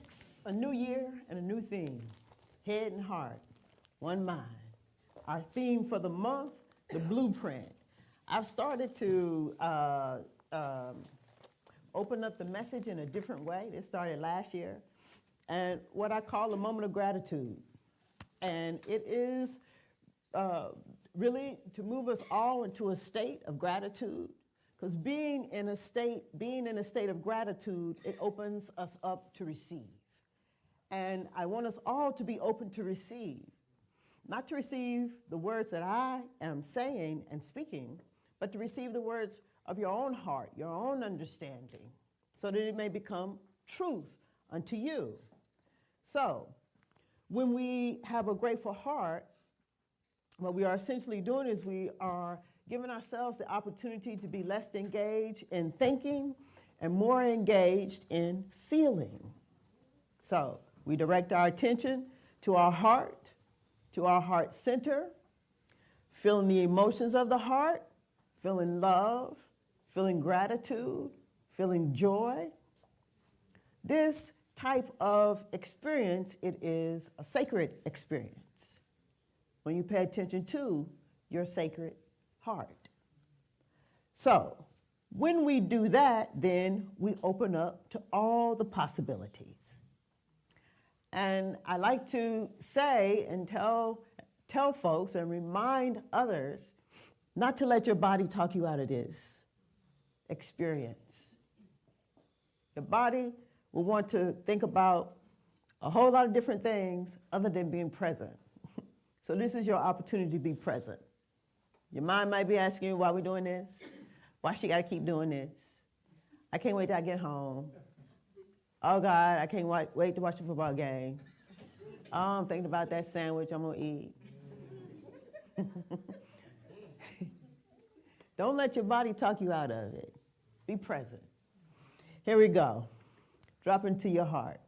next, a new year and a new theme. Head and heart, one mind. Our theme for the month, the blueprint. I've started to open up the message in a different way. This started last year. And what I call a moment of gratitude. And it is really to move us all into a state of gratitude. Because being in a state of gratitude, it opens us up to receive. And I want us all to be open to receive. Not to receive the words that I am saying and speaking, but to receive the words of your own heart, your own understanding, so that it may become truth unto you. So, when we have a grateful heart, what we are essentially doing is we are giving ourselves the opportunity to be less engaged in thinking and more engaged in feeling. So, we direct our attention to our heart center, feeling the emotions of the heart, feeling love, feeling gratitude, feeling joy. This type of experience, it is a sacred experience when you pay attention to your sacred heart. So, when we do that, then we open up to all the possibilities. And I like to say and tell folks and remind others not to let your body talk you out of this experience. The body will want to think about a whole lot of different things other than being present. So this is your opportunity to be present. Your mind might be asking you, why are we doing this? Why she gotta keep doing this? I can't wait till I get home. Oh God, I can't wait to watch the football game. Oh, I'm thinking about that sandwich I'm gonna eat. Don't let your body talk you out of it. Be present. Here we go. Drop into your heart.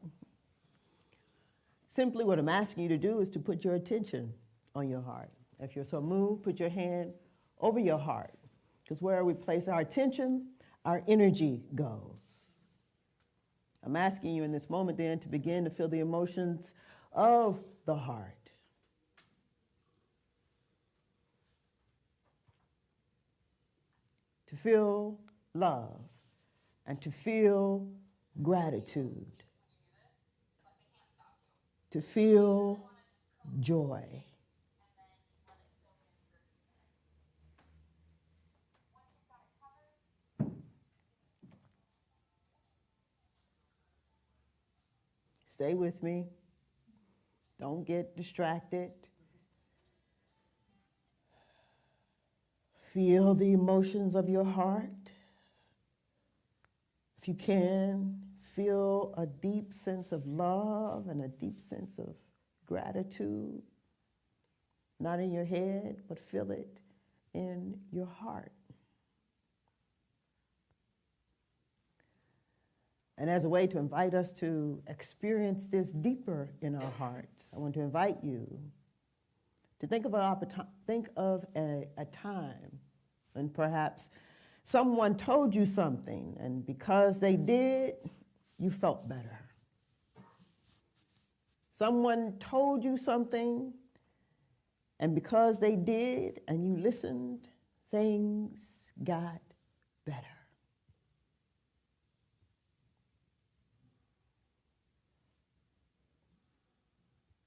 Simply what I'm asking you to do is to put your attention on your heart. If you're so moved, put your hand over your heart. Because where we place our attention, our energy goes. I'm asking you in this moment then to begin to feel the emotions of the heart. To feel love and to feel gratitude. To feel joy. Stay with me. Don't get distracted. Feel the emotions of your heart. If you can, feel a deep sense of love and a deep sense of gratitude. Not in your head, but feel it in your heart. And as a way to invite us to experience this deeper in our hearts, I want to invite you to think of a time when perhaps someone told you something, and because they did, you felt better. Someone told you something, and because they did, and you listened, things got better.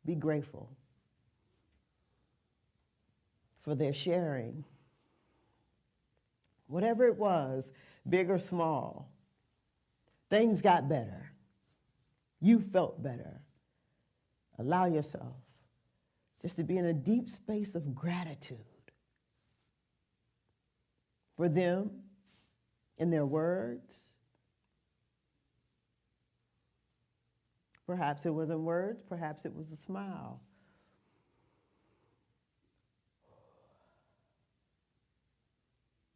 Be grateful for their sharing. Whatever it was, big or small, things got better. You felt better. Allow yourself just to be in a deep space of gratitude for them in their words. Perhaps it wasn't words, perhaps it was a smile.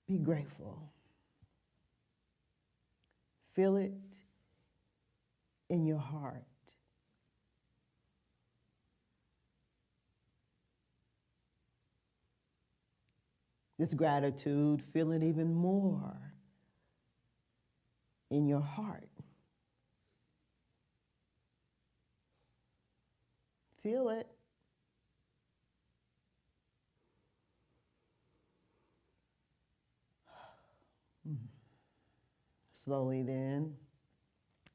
Be grateful. Feel it in your heart. This gratitude, feel it even more in your heart. feel it. Slowly then,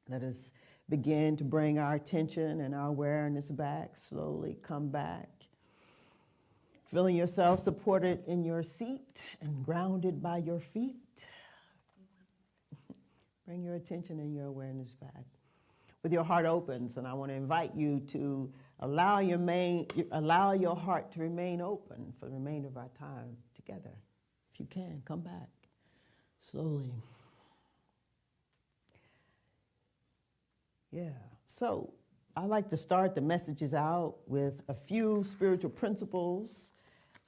let us begin to bring our attention and our awareness back. Slowly come back. Feeling yourself supported in your seat and grounded by your feet. Bring your attention and your awareness back. With your heart opens, and I want to invite you to allow your heart to remain open for the remainder of our time together. If you can, come back slowly. Yeah, so I like to start the messages out with a few spiritual principles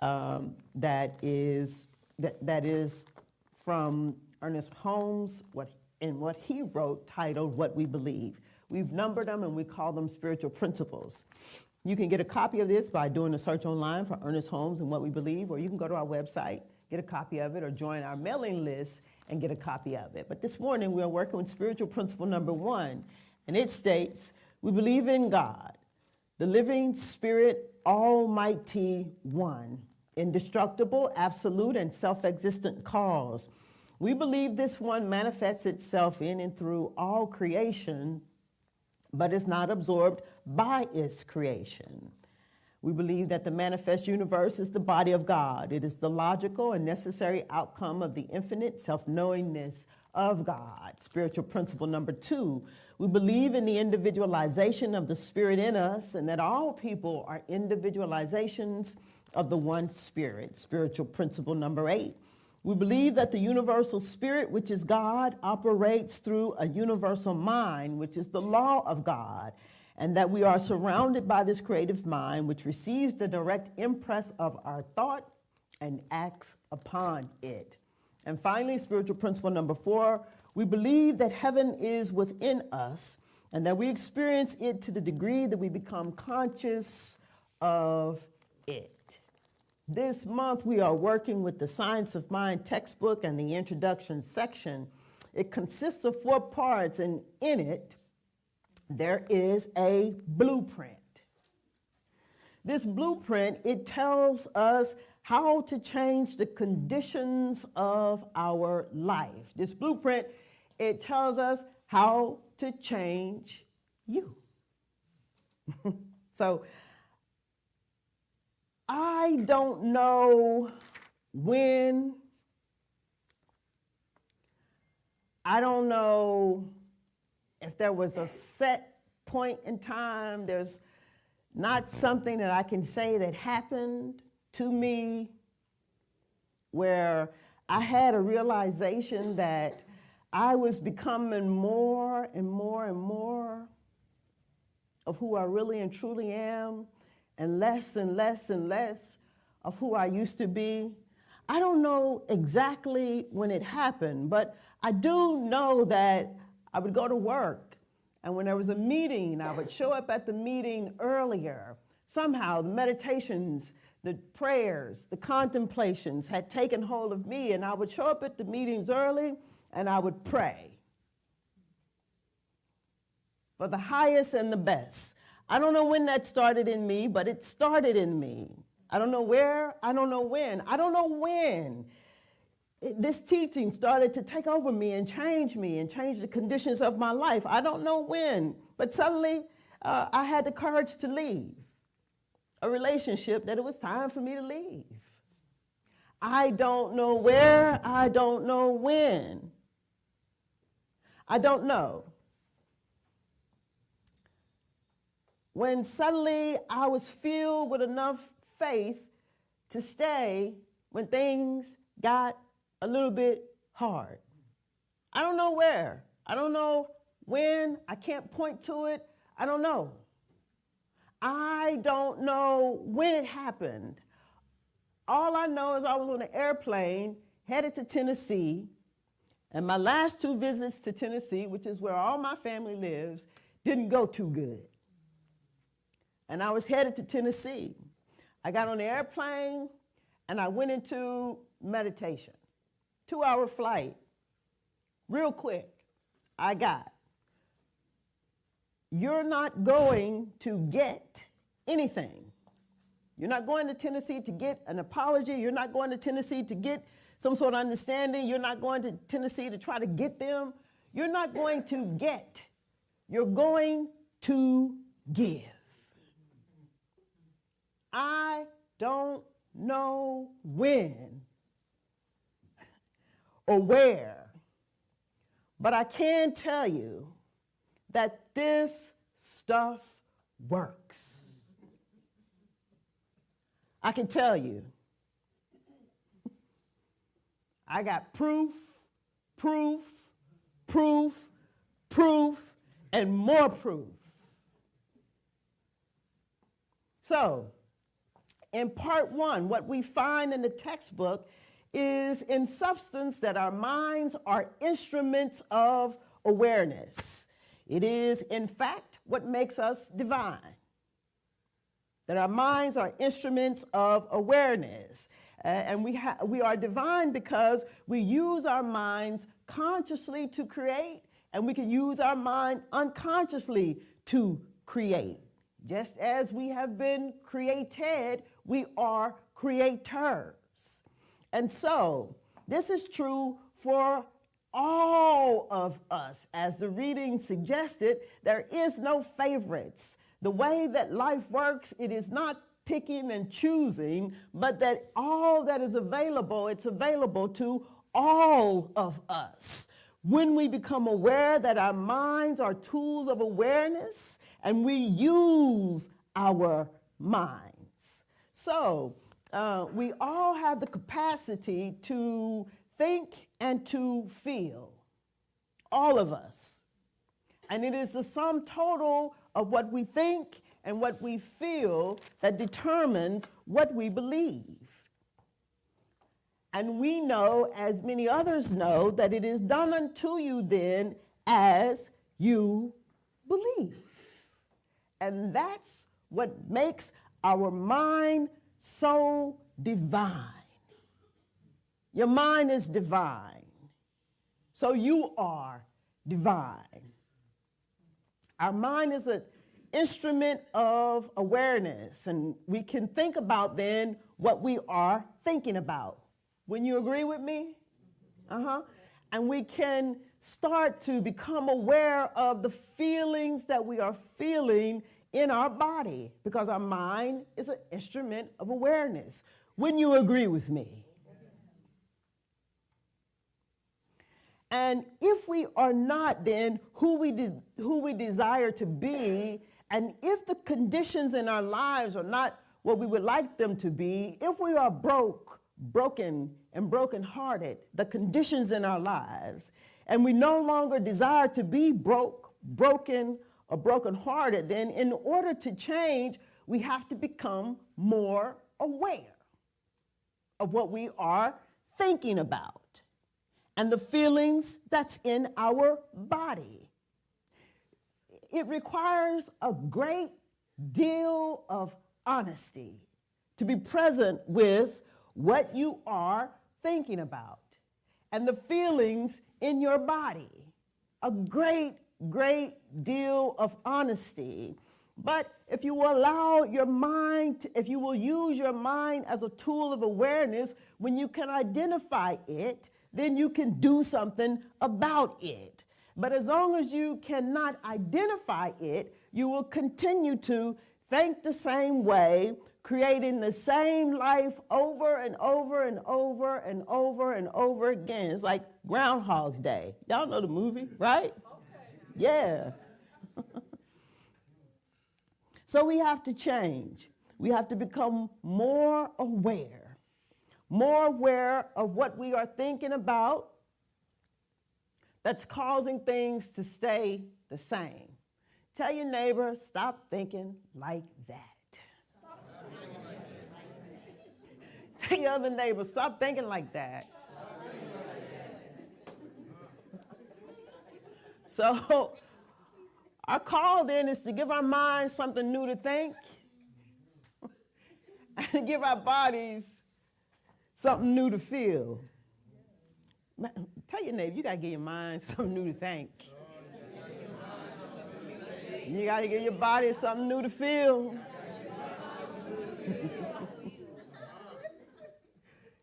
that is from Ernest Holmes, what he wrote titled What We Believe. We've numbered them and we call them spiritual principles. You can get a copy of this by doing a search online for Ernest Holmes and What We Believe, or you can go to our website, get a copy of it, or join our mailing list and get a copy of it. But this morning we are working with spiritual principle number 1, and it states, we believe in God, the living spirit, almighty one, indestructible, absolute, and self-existent cause. We believe this one manifests itself in and through all creation, but is not absorbed by its creation. We believe that the manifest universe is the body of God. It is the logical and necessary outcome of the infinite self-knowingness of God. Spiritual principle number 2, we believe in the individualization of the spirit in us and that all people are individualizations of the one spirit. Spiritual principle number 8, we believe that the universal spirit, which is God, operates through a universal mind, which is the law of God, and that we are surrounded by this creative mind, which receives the direct impress of our thought and acts upon it. And finally, spiritual principle number 4, we believe that heaven is within us and that we experience it to the degree that we become conscious of it. This month, we are working with the Science of Mind textbook and the introduction section. It consists of 4 parts, and in it, there is a blueprint. This blueprint, it tells us how to change the conditions of our life. This blueprint, it tells us how to change you. So I don't know when, I don't know if there was a set point in time. There's not something that I can say that happened to me where I had a realization that I was becoming more and more and more of who I really and truly am, and less and less and less of who I used to be. I don't know exactly when it happened, but I do know that I would go to work, and when there was a meeting, I would show up at the meeting earlier. Somehow the meditations, the prayers, the contemplations had taken hold of me, and I would show up at the meetings early and I would pray for the highest and the best. I don't know when that started in me, but it started in me. I don't know where, I don't know when. I don't know when this teaching started to take over me and change the conditions of my life. I don't know when, but suddenly I had the courage to leave a relationship that it was time for me to leave. I don't know where, I don't know when. I don't know. When suddenly I was filled with enough faith to stay when things got a little bit hard. I don't know where. I don't know when. I can't point to it. I don't know. I don't know when it happened. All I know is I was on an airplane headed to Tennessee, and my last 2 visits to Tennessee, which is where all my family lives, didn't go too good. And I was headed to Tennessee. I got on the airplane and I went into meditation. 2-hour flight. Real quick, I got, you're not going to get anything. You're not going to Tennessee to get an apology. You're not going to Tennessee to get some sort of understanding. You're not going to Tennessee to try to get them. You're not going to get. You're going to give. I don't know when or where, but I can tell you that this stuff works. I can tell you. I got proof, proof, proof, proof, and more proof. So, in part one, what we find in the textbook is in substance that our minds are instruments of awareness. It is, in fact, what makes us divine. That our minds are instruments of awareness. And we are divine because we use our minds consciously to create, and we can use our mind unconsciously to create. Just as we have been created, we are creators. And so, this is true for all of us. As the reading suggested, there is no favorites. The way that life works, it is not picking and choosing, but that all that is available, it's available to all of us. When we become aware that our minds are tools of awareness and we use our minds. So we all have the capacity to think and to feel, all of us. And it is the sum total of what we think and what we feel that determines what we believe. And we know, as many others know, that it is done unto you then as you believe. And that's what makes our mind so divine. Your mind is divine. So you are divine. Our mind is an instrument of awareness, and we can think about then what we are thinking about. Wouldn't you agree with me? And we can start to become aware of the feelings that we are feeling in our body, because our mind is an instrument of awareness. Wouldn't you agree with me? And if we are not then who we desire to be, and if the conditions in our lives are not what we would like them to be, if we are broken and brokenhearted, the conditions in our lives, and we no longer desire to be broken, or brokenhearted, then in order to change, we have to become more aware of what we are thinking about and the feelings that's in our body. It requires a great deal of honesty to be present with what you are thinking about and the feelings in your body. A great deal of honesty. But if you will allow your mind, if you will use your mind as a tool of awareness, when you can identify it, then you can do something about it. But as long as you cannot identify it, you will continue to think the same way, creating the same life over and over and over and over and over again. It's like Groundhog's Day. Y'all know the movie, right? Okay. Yeah. So we have to change. We have to become more aware of what we are thinking about that's causing things to stay the same. Tell your neighbor, stop thinking like that. Tell your other neighbor, stop thinking like that. So our call then is to give our minds something new to think and to give our bodies something new to feel. Tell your neighbor, you got to give your mind something new to think. You got to give your body something new to feel.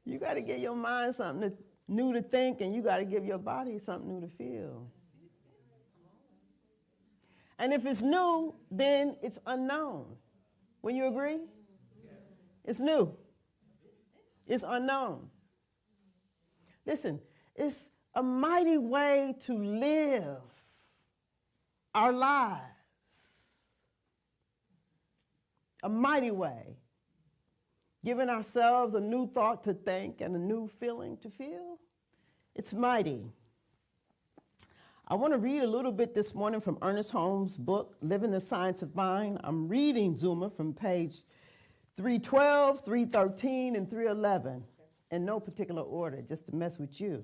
You got to give your mind something new to think, and you got to give your body something new to feel. And if it's new, then it's unknown. Wouldn't you agree? It's new. It's unknown. Listen, it's a mighty way to live our lives. A mighty way. Giving ourselves a new thought to think and a new feeling to feel. It's mighty. I want to read a little bit this morning from Ernest Holmes' book, Living the Science of Mind. I'm reading Zuma from page 312, 313, and 311 in no particular order, just to mess with you.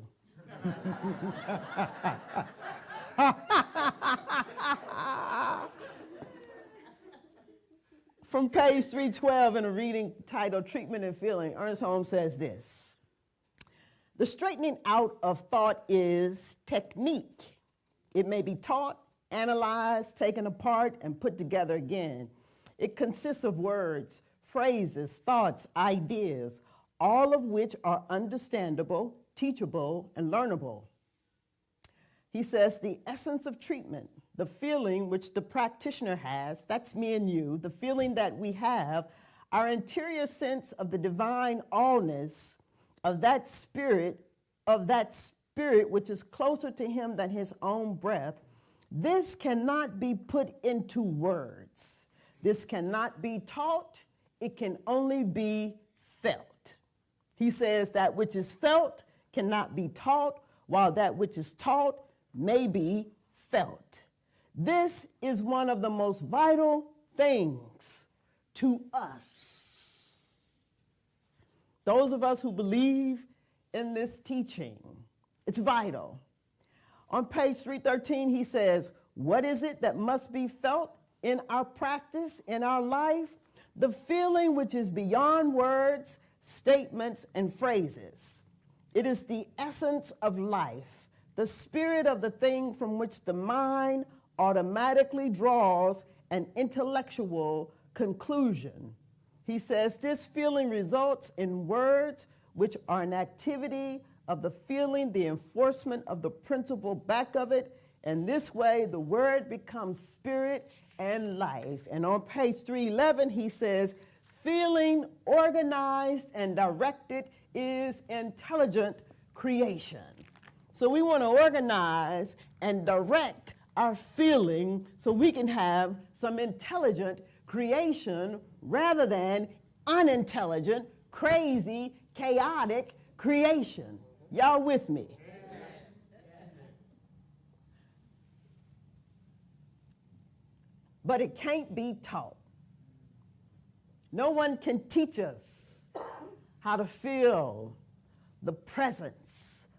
From page 312 in a reading titled Treatment and Feeling, Ernest Holmes says this: the straightening out of thought is technique. It may be taught, analyzed, taken apart, and put together again. It consists of words, phrases, thoughts, ideas, all of which are understandable, teachable, and learnable. He says the essence of treatment, the feeling which the practitioner has, that's me and you, the feeling that we have, our interior sense of the divine allness of that spirit which is closer to him than his own breath, this cannot be put into words. This cannot be taught. It can only be felt. He says that which is felt cannot be taught, while that which is taught may be felt. This is one of the most vital things to us. Those of us who believe in this teaching, it's vital. On page 313, he says, what is it that must be felt in our practice, in our life? The feeling which is beyond words, statements, and phrases. It is the essence of life, the spirit of the thing from which the mind automatically draws an intellectual conclusion. He says this feeling results in words which are an activity of the feeling, the enforcement of the principle back of it, and this way the word becomes spirit and life. And on page 311 he says, feeling organized and directed is intelligent creation. So we want to organize and direct our feeling so we can have some intelligent creation rather than unintelligent, crazy, chaotic creation. Y'all with me? Yes. But it can't be taught. No one can teach us how to feel the presence,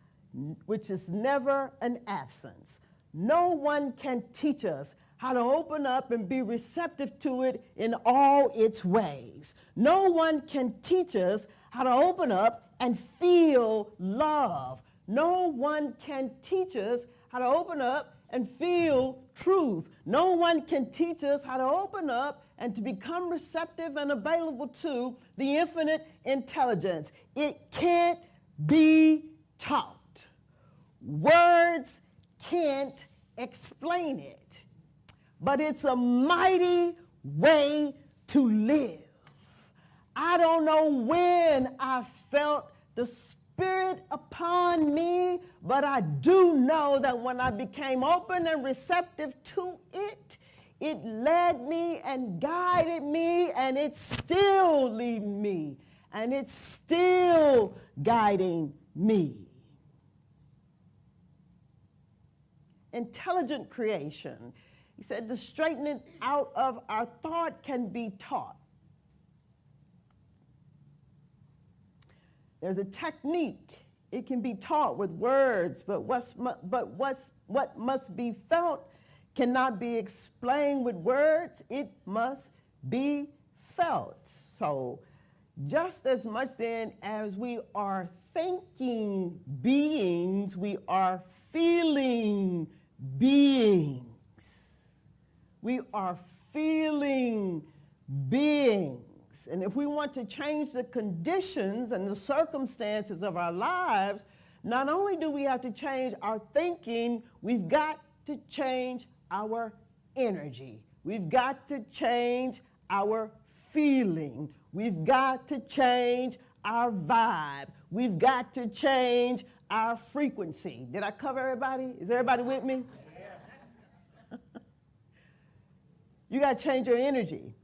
which is never an absence. No one can teach us how to open up and be receptive to it in all its ways. No one can teach us how to open up and feel love. No one can teach us how to open up and feel truth. No one can teach us how to open up and to become receptive and available to the infinite intelligence. It can't be taught. Words can't explain it, but it's a mighty way to live. I don't know when I felt the Spirit upon me, but I do know that when I became open and receptive to it, it led me and guided me, and it's still leading me, and it's still guiding me. Intelligent creation. He said the straightening out of our thought can be taught. There's a technique. It can be taught with words, but what must be felt cannot be explained with words. It must be felt. So just as much then as we are thinking beings, we are feeling beings. We are feeling beings. things. And if we want to change the conditions and the circumstances of our lives, not only do we have to change our thinking, we've got to change our energy. We've got to change our feeling. We've got to change our vibe. We've got to change our frequency. Did I cover everybody? Is everybody with me? You got to change your energy.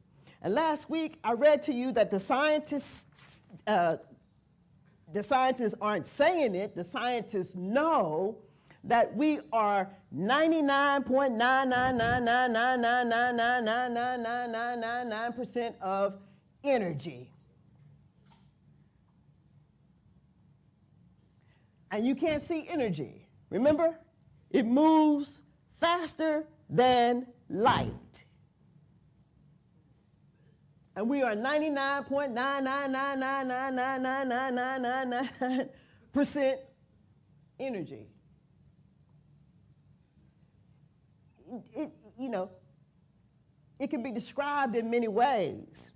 And last week, I read to you that the scientists aren't saying it. The scientists know that we are 99.9999999999999% of energy. And you can't see energy. Remember? It moves faster than light. And we are 99.99999999999% energy. It can be described in many ways.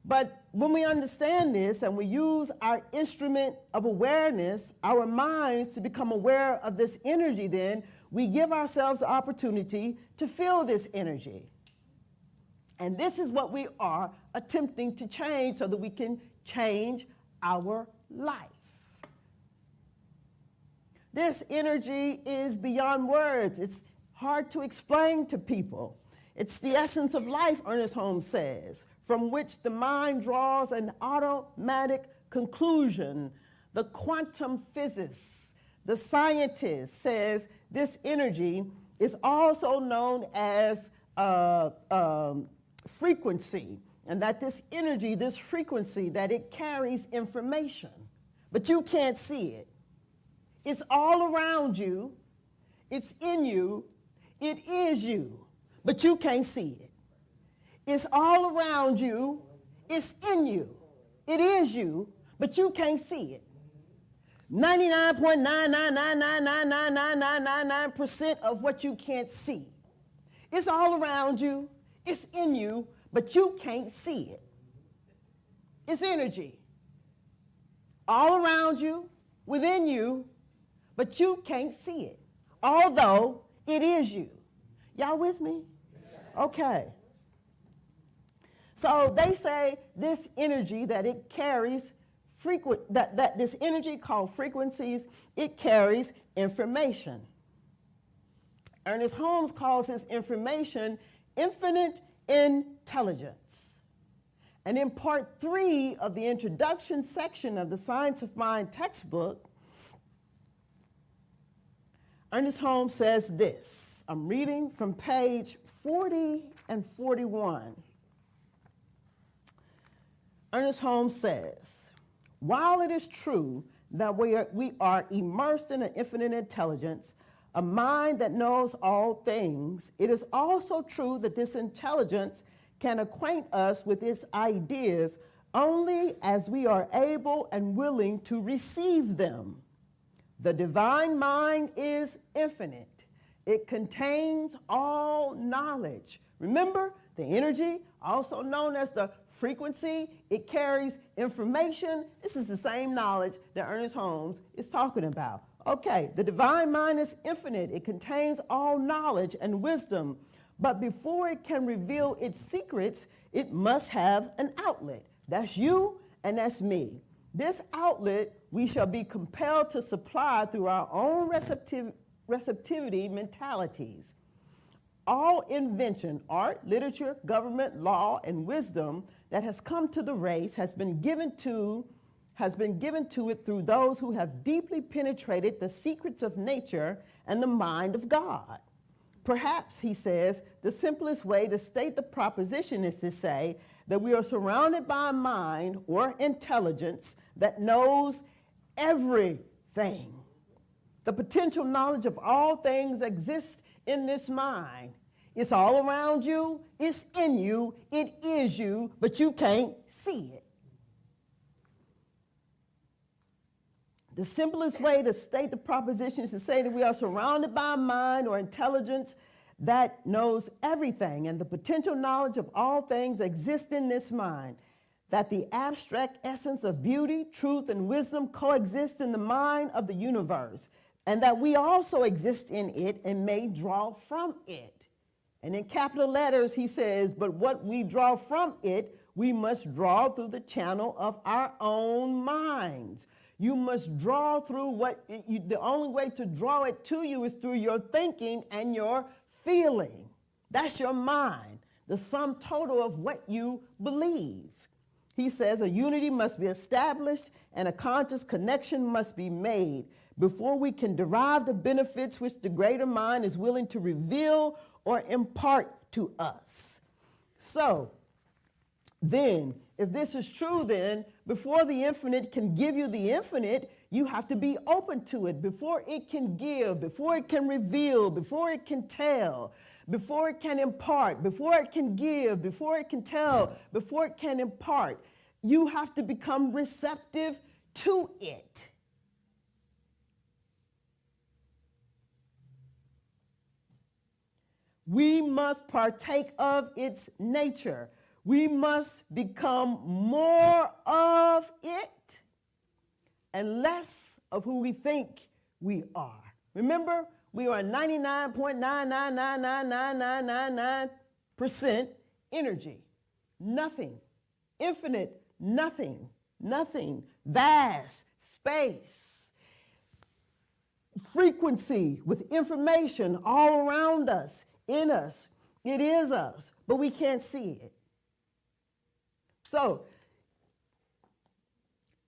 But when we understand this and we use our instrument of awareness, our minds, to become aware of this energy, then we give ourselves the opportunity to feel this energy. And this is what we are attempting to change so that we can change our life. This energy is beyond words. It's hard to explain to people. It's the essence of life, Ernest Holmes says, from which the mind draws an automatic conclusion. The quantum physicist, the scientist, says this energy is also known as frequency, and that this energy, this frequency, that it carries information, but you can't see it. It's all around you. It's in you. It is you, but you can't see it. It's all around you. It's in you. It is you, but you can't see it. 99.999999999% of what you can't see. It's all around you. It's in you, but you can't see it. It's energy. All around you, within you, but you can't see it. Although it is you. Y'all with me? Okay. So they say this energy that it carries, that this energy called frequencies, it carries information. Ernest Holmes calls this information infinite intelligence. And in part 3 of the introduction section of the Science of Mind textbook, Ernest Holmes says this. I'm reading from page 40 and 41. Ernest Holmes says, while it is true that we are immersed in an infinite intelligence, a mind that knows all things, it is also true that this intelligence can acquaint us with its ideas only as we are able and willing to receive them. The divine mind is infinite. It contains all knowledge. Remember, the energy, also known as the frequency, it carries information. This is the same knowledge that Ernest Holmes is talking about. Okay, the divine mind is infinite. It contains all knowledge and wisdom. But before it can reveal its secrets, it must have an outlet. That's you and that's me. This outlet we shall be compelled to supply through our own receptivity mentalities. All invention, art, literature, government, law, and wisdom that has come to the race has been given to it through those who have deeply penetrated the secrets of nature and the mind of God. Perhaps, he says, the simplest way to state the proposition is to say that we are surrounded by a mind or intelligence that knows everything. The potential knowledge of all things exists in this mind. It's all around you, it's in you, it is you, but you can't see it. The simplest way to state the proposition is to say that we are surrounded by a mind or intelligence that knows everything, and the potential knowledge of all things exists in this mind. that the abstract essence of beauty, truth, and wisdom coexist in the mind of the universe, and that we also exist in it and may draw from it. And in capital letters, he says, but what we draw from it, we must draw through the channel of our own minds. You must draw through the only way to draw it to you is through your thinking and your feeling. That's your mind, the sum total of what you believe. He says a unity must be established and a conscious connection must be made before we can derive the benefits which the greater mind is willing to reveal or impart to us. So then, if this is true, then before the infinite can give you the infinite, you have to be open to it. Before it can give, before it can reveal, before it can tell, before it can impart, before it can give, before it can tell, before it can impart, you have to become receptive to it. We must partake of its nature. We must become more of it and less of who we think we are. Remember, we are 99.9999999% energy. Nothing. Infinite. Nothing. Nothing. Vast. Space. Frequency with information all around us, in us. It is us, but we can't see it. So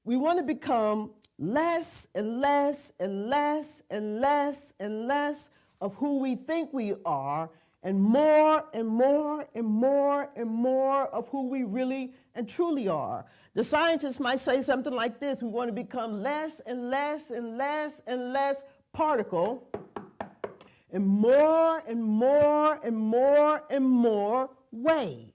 we want to become less and less and less and less and less of who we think we are, and more and more and more and more of who we really and truly are. The scientists might say something like this: we want to become less and less and less and less particle, and more and more and more and more wave.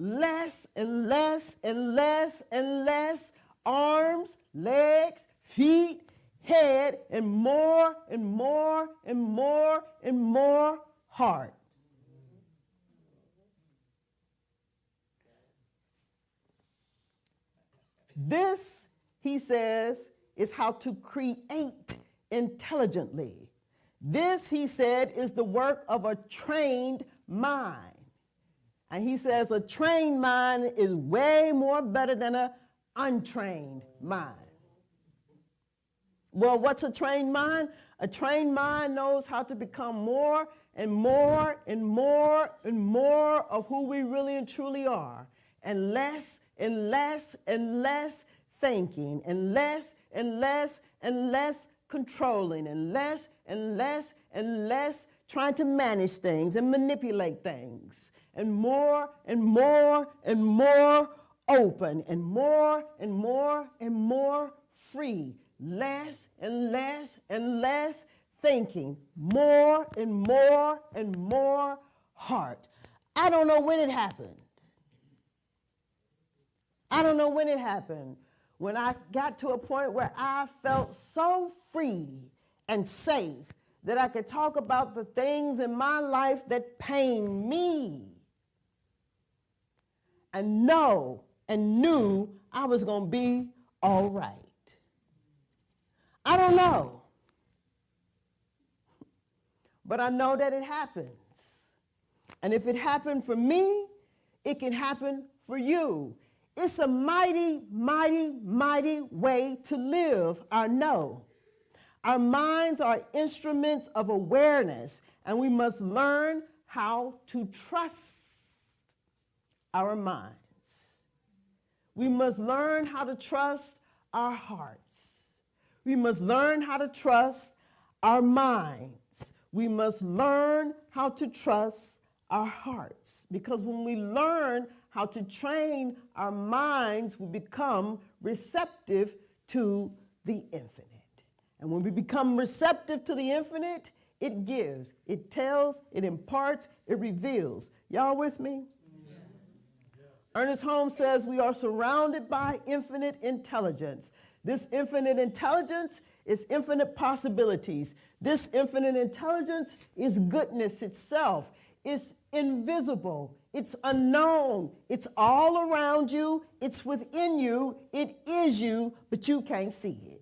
Less and less and less and less arms, legs, feet, head, and more and more and more and more heart. This, he says, is how to create intelligently. This, he said, is the work of a trained mind. And he says a trained mind is way more better than an untrained mind. Well, what's a trained mind? A trained mind knows how to become more and more and more and more of who we really and truly are, and less and less and less thinking, and less and less and less controlling, and less and less and less trying to manage things and manipulate things, and more and more and more open, and more and more and more free, less and less and less thinking, more and more and more heart. I don't know when it happened. I don't know when it happened. When I got to a point where I felt so free and safe that I could talk about the things in my life that pain me, and know and knew I was going to be all right. I don't know, but I know that it happens. And if it happened for me, it can happen for you. It's a mighty, mighty, mighty way to live, I know. Our minds are instruments of awareness, and we must learn how to trust our minds. We must learn how to trust our hearts. We must learn how to trust our minds. We must learn how to trust our hearts, because when we learn how to train our minds, we become receptive to the infinite. And when we become receptive to the infinite, it gives, it tells, it imparts, it reveals. Y'all with me? Yes. Ernest Holmes says we are surrounded by infinite intelligence. This infinite intelligence is infinite possibilities. This infinite intelligence is goodness itself. It's invisible. It's unknown. It's all around you. It's within you. It is you, but you can't see it.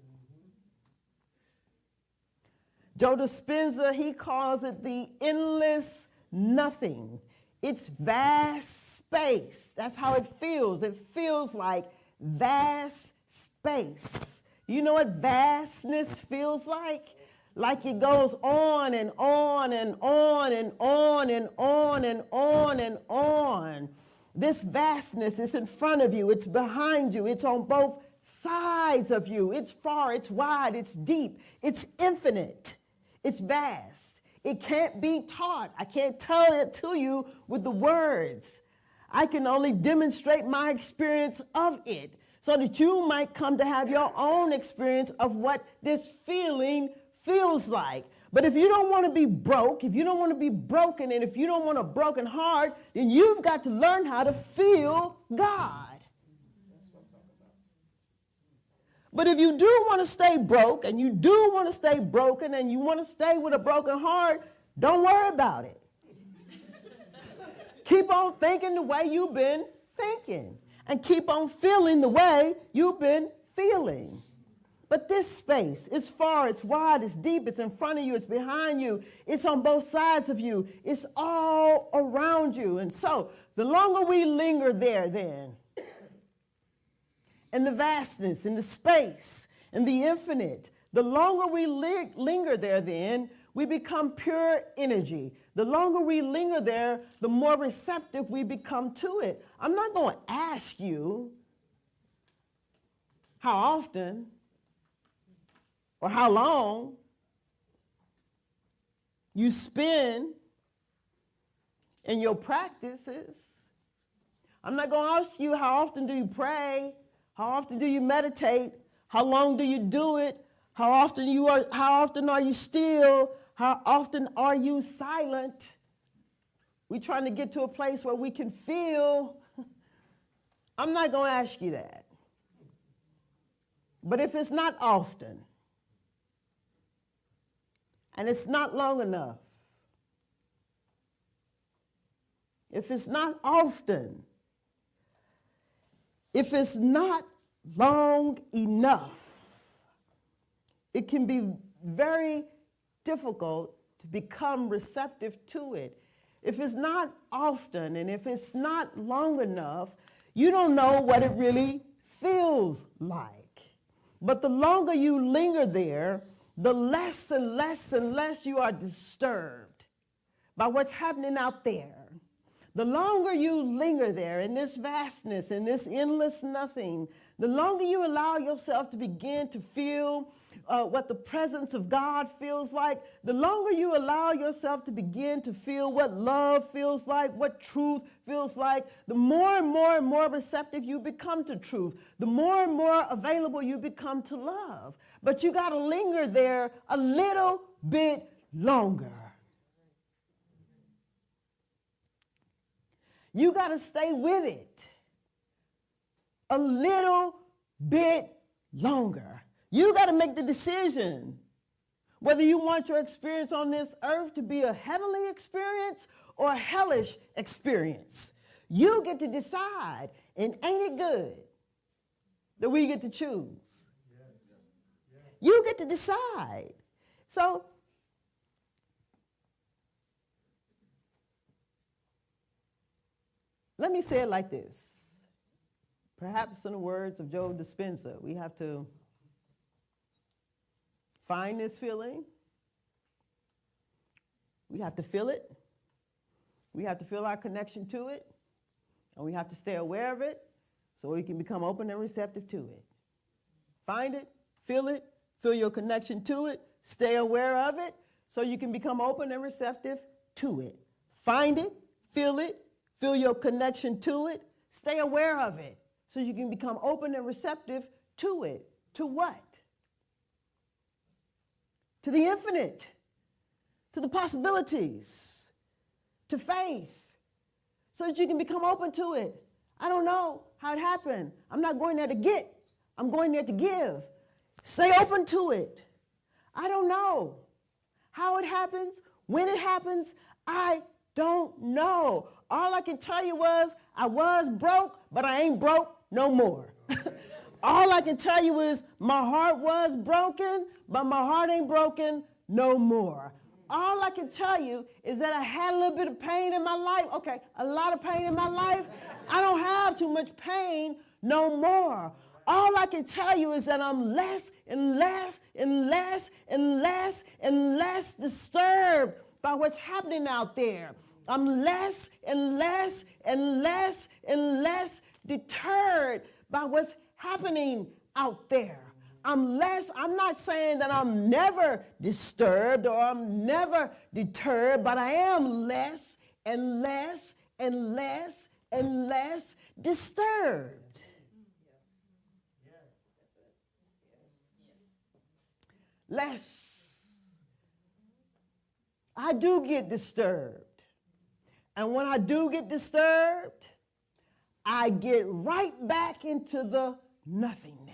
Joe Dispenza, he calls it the endless nothing. It's vast space. That's how it feels. It feels like vast space. You know what vastness feels like? Like it goes on and on and on and on and on and on and on. This vastness is in front of you. It's behind you. It's on both sides of you. It's far, it's wide, it's deep, it's infinite, it's vast. It can't be taught. I can't tell it to you with the words. I can only demonstrate my experience of it so that you might come to have your own experience of what this feeling feels like. But if you don't want to be broke, if you don't want to be broken, and if you don't want a broken heart, then you've got to learn how to feel God. But if you do want to stay broke, and you do want to stay broken, and you want to stay with a broken heart, don't worry about it. Keep on thinking the way you've been thinking, and keep on feeling the way you've been feeling. But this space, it's far, it's wide, it's deep, it's in front of you, it's behind you, it's on both sides of you, it's all around you. And so the longer we linger there then, in the vastness, in the space, in the infinite, the longer we linger there then, we become pure energy. The longer we linger there, the more receptive we become to it. I'm not going to ask you how often or how long you spend in your practices. I'm not going to ask you how often do you pray, how often do you meditate, how long do you do it, how often are you still, how often are you silent. We're trying to get to a place where we can feel. I'm not going to ask you that. But if it's not often, and it's not long enough, if it's not often, if it's not long enough, it can be very difficult to become receptive to it. If it's not often and if it's not long enough, you don't know what it really feels like. But the longer you linger there, the less and less and less you are disturbed by what's happening out there. The longer you linger there in this vastness, in this endless nothing, the longer you allow yourself to begin to feel what the presence of God feels like, the longer you allow yourself to begin to feel what love feels like, what truth feels like, the more and more and more receptive you become to truth, the more and more available you become to love. But you got to linger there a little bit longer. You got to stay with it a little bit longer. You got to make the decision whether you want your experience on this earth to be a heavenly experience or a hellish experience. You get to decide, and ain't it good that we get to choose? You get to decide. So, let me say it like this. Perhaps in the words of Joe Dispenza, we have to find this feeling. We have to feel it. We have to feel our connection to it. And we have to stay aware of it so we can become open and receptive to it. Find it, feel your connection to it, stay aware of it so you can become open and receptive to it. Find it, feel your connection to it, stay aware of it so you can become open and receptive to it. To what? To the infinite, to the possibilities, to faith, so that you can become open to it. I don't know how it happened. I'm not going there to get. I'm going there to give. Stay open to it. I don't know how it happens, when it happens. I don't know. All I can tell you was I was broke, but I ain't broke no more. All I can tell you is my heart was broken, but my heart ain't broken no more. All I can tell you is that I had a little bit of pain in my life. Okay, a lot of pain in my life. I don't have too much pain no more. All I can tell you is that I'm less and less and less and less and less disturbed by what's happening out there. I'm less and less and less and less deterred by what's happening out there. I'm not saying that I'm never disturbed or I'm never deterred, but I am less and less and less and less disturbed. Less. I do get disturbed. And when I do get disturbed, I get right back into the nothingness.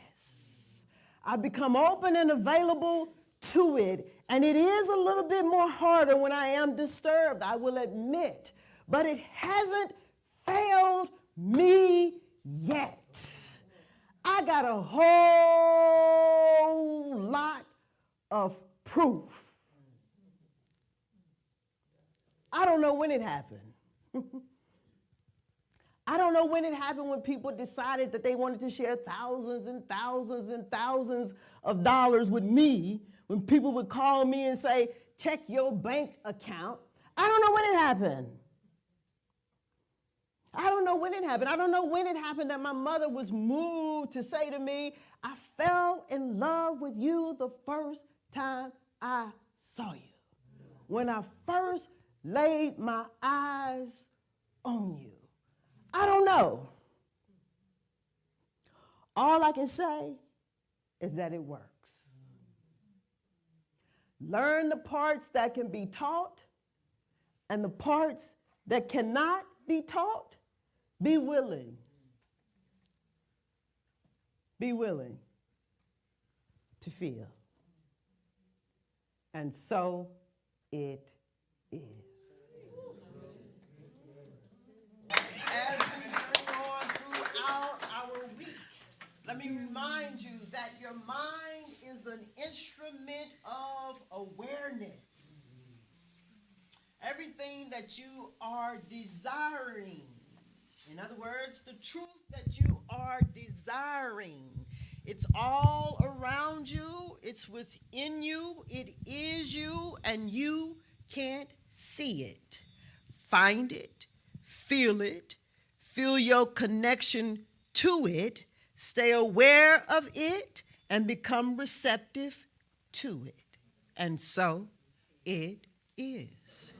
I become open and available to it. And it is a little bit more harder when I am disturbed, I will admit. But it hasn't failed me yet. I got a whole lot of proof. I don't know when it happened. I don't know when it happened, when people decided that they wanted to share thousands and thousands and thousands of dollars with me, when people would call me and say, check your bank account. I don't know when it happened. I don't know when it happened. I don't know when it happened that my mother was moved to say to me, I fell in love with you the first time I saw you. When I first laid my eyes on you. I don't know. All I can say is that it works. Learn the parts that can be taught, and the parts that cannot be taught, be willing. Be willing to feel. And so it is. As we go on throughout our week, let me remind you that your mind is an instrument of awareness. Everything that you are desiring, in other words, the truth that you are desiring, it's all around you, it's within you, it is you, and you can't see it. Find it, feel your connection to it, stay aware of it, and become receptive to it. And so it is.